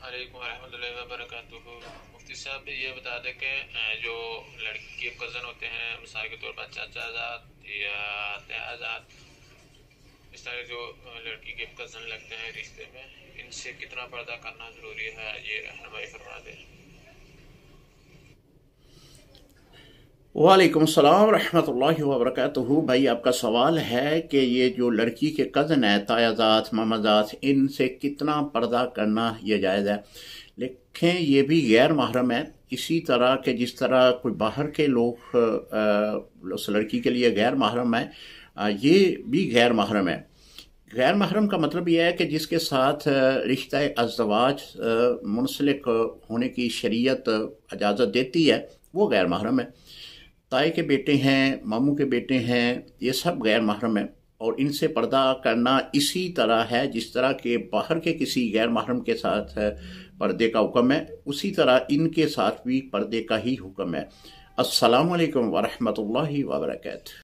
علیکم ورحمۃ اللہ وبرکاتہ۔ مفتی صاحب یہ بتا دیں کہ جو لڑکی کے کزن ہوتے ہیں، مثال کے طور پر چاچا زاد یا تیا زاد، اس طرح جو لڑکی کے کزن لگتے ہیں رشتے میں، ان سے کتنا پردہ کرنا ضروری ہے، یہ رہنمائی فرما دیں۔ وعلیکم السلام ورحمۃ اللہ وبرکاتہ۔ بھائی آپ کا سوال ہے کہ یہ جو لڑکی کے کزن ہیں، تایا زاد، ماما زاد، ان سے کتنا پردہ کرنا یہ جائز ہے؟ لیکن یہ بھی غیر محرم ہے، اسی طرح کہ جس طرح کوئی باہر کے لوگ اس لڑکی کے لیے غیر محرم ہے، یہ بھی غیر محرم ہے۔ غیر محرم کا مطلب یہ ہے کہ جس کے ساتھ رشتہ ازدواج منسلک ہونے کی شریعت اجازت دیتی ہے، وہ غیر محرم ہے۔ تائی کے بیٹے ہیں، ماموں کے بیٹے ہیں، یہ سب غیر محرم ہیں، اور ان سے پردہ کرنا اسی طرح ہے جس طرح کہ باہر کے کسی غیر محرم کے ساتھ پردے کا حکم ہے، اسی طرح ان کے ساتھ بھی پردے کا ہی حکم ہے۔ السلام علیکم ورحمۃ اللہ وبرکاتہ۔